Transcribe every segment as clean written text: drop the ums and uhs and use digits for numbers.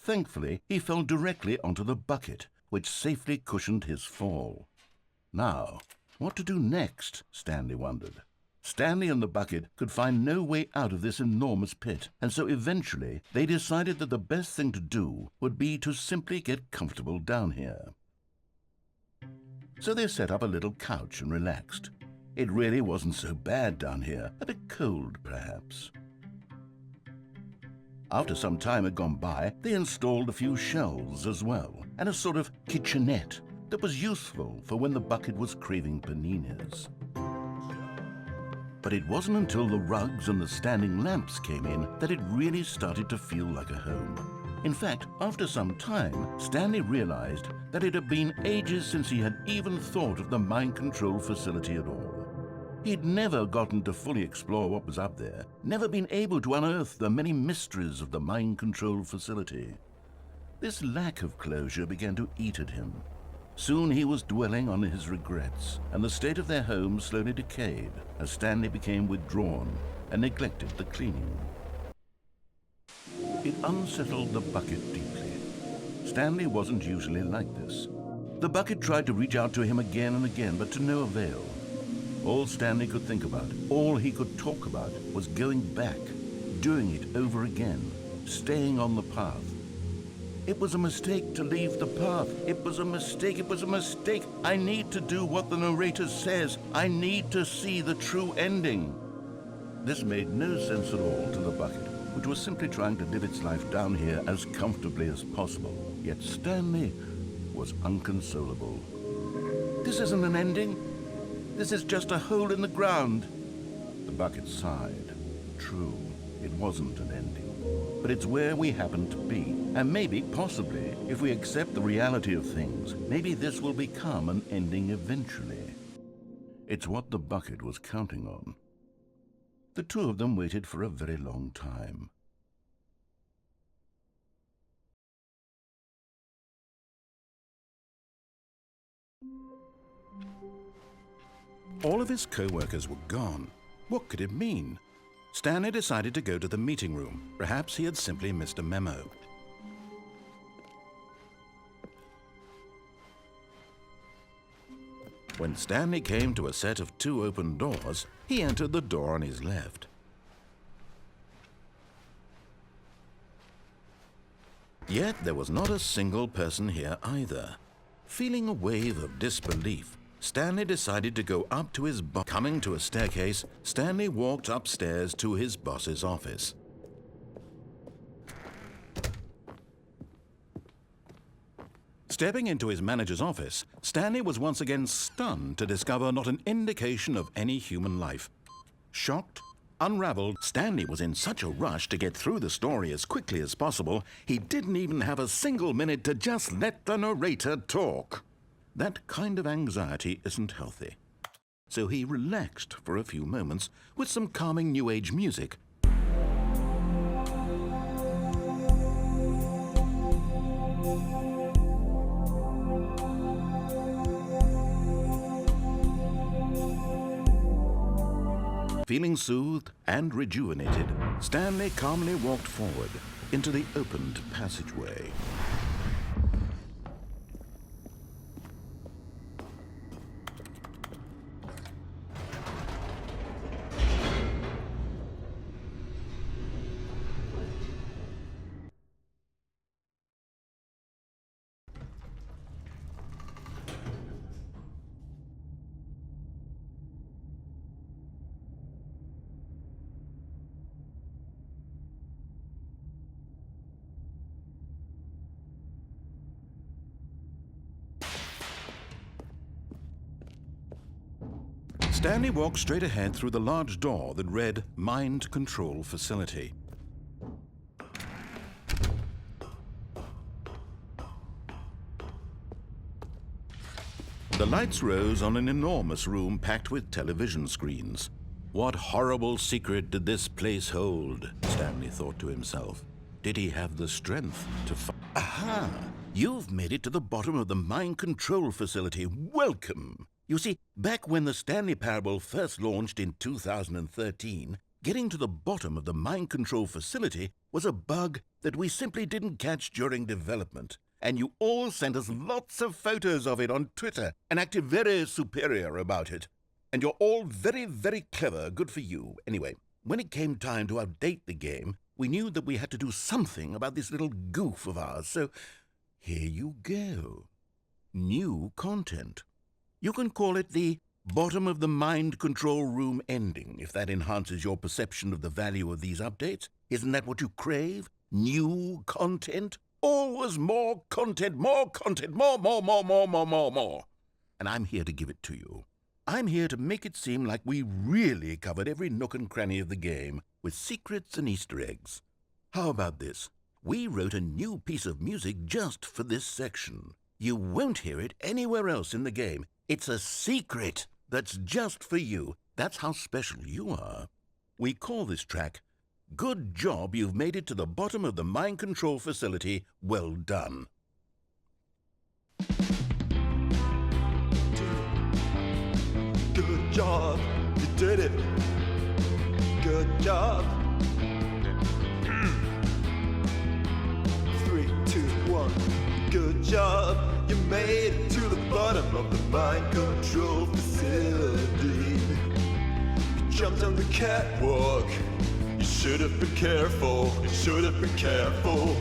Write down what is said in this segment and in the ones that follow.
Thankfully, he fell directly onto the bucket, which safely cushioned his fall. Now, what to do next? Stanley wondered. Stanley and the bucket could find no way out of this enormous pit, and so eventually they decided that the best thing to do would be to simply get comfortable down here. So they set up a little couch and relaxed. It really wasn't so bad down here, a bit cold perhaps. After some time had gone by, they installed a few shelves as well, and a sort of kitchenette that was useful for when the bucket was craving paninis. But it wasn't until the rugs and the standing lamps came in that it really started to feel like a home. In fact, after some time, Stanley realized that it had been ages since he had even thought of the mind control facility at all. He'd never gotten to fully explore what was up there, never been able to unearth the many mysteries of the mind control facility. This lack of closure began to eat at him. Soon he was dwelling on his regrets, and the state of their home slowly decayed as Stanley became withdrawn and neglected the cleaning. It unsettled the bucket deeply. Stanley wasn't usually like this. The bucket tried to reach out to him again and again, but to no avail. All Stanley could think about, all he could talk about, was going back, doing it over again, staying on the path. It was a mistake to leave the path. It was a mistake. It was a mistake. I need to do what the narrator says. I need to see the true ending. This made no sense at all to the bucket, which was simply trying to live its life down here as comfortably as possible. Yet Stanley was inconsolable. This isn't an ending. This is just a hole in the ground. The bucket sighed. True, it wasn't an ending. But it's where we happen to be. And maybe, possibly, if we accept the reality of things, maybe this will become an ending eventually. It's what the bucket was counting on. The two of them waited for a very long time. All of his co-workers were gone. What could it mean? Stanley decided to go to the meeting room. Perhaps he had simply missed a memo. When Stanley came to a set of 2 open doors, he entered the door on his left. Yet there was not a single person here either. Feeling a wave of disbelief, Stanley decided to go up to his boss. Coming to a staircase, Stanley walked upstairs to his boss's office. Stepping into his manager's office, Stanley was once again stunned to discover not an indication of any human life. Shocked, unraveled, Stanley was in such a rush to get through the story as quickly as possible, he didn't even have a single minute to just let the narrator talk. That kind of anxiety isn't healthy. So he relaxed for a few moments with some calming New Age music. Feeling soothed and rejuvenated, Stanley calmly walked forward into the opened passageway. Stanley walked straight ahead through the large door that read Mind Control Facility. The lights rose on an enormous room packed with television screens. What horrible secret did this place hold? Stanley thought to himself. Did he have the strength to find? Aha! You've made it to the bottom of the Mind Control Facility. Welcome! You see, back when the Stanley Parable first launched in 2013, getting to the bottom of the Mind Control Facility was a bug that we simply didn't catch during development. And you all sent us lots of photos of it on Twitter and acted very superior about it. And you're all very, very clever. Good for you. Anyway, when it came time to update the game, we knew that we had to do something about this little goof of ours. So here you go. New content. You can call it the bottom of the mind control room ending, if that enhances your perception of the value of these updates. Isn't that what you crave? New content? Always more content, more content, more. And I'm here to give it to you. I'm here to make it seem like we really covered every nook and cranny of the game, with secrets and Easter eggs. How about this? We wrote a new piece of music just for this section. You won't hear it anywhere else in the game. It's a secret that's just for you. That's how special you are. We call this track, "Good Job You've Made It to the Bottom of the Mind Control Facility. Well done." Good job, you did it. Good job. 3, 2, 1. Good job, you made it to the bottom of the mind control facility. You jumped on the catwalk. You should have been careful. You should have been careful.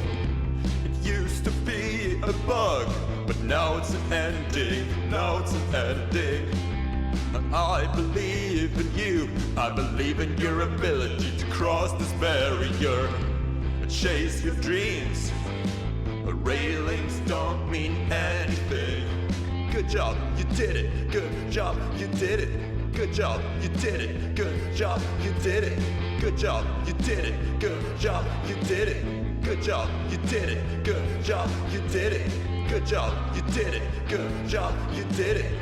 It used to be a bug, but now it's an ending. Now it's an ending. I believe in you. I believe in your ability to cross this barrier and chase your dreams. Railings don't mean anything. Good job, you did it. Good job, you did it. Good job, you did it. Good job, you did it. Good job, you did it. Good job, you did it. Good job, you did it. Good job, you did it. Good job, you did it. Good job, you did it.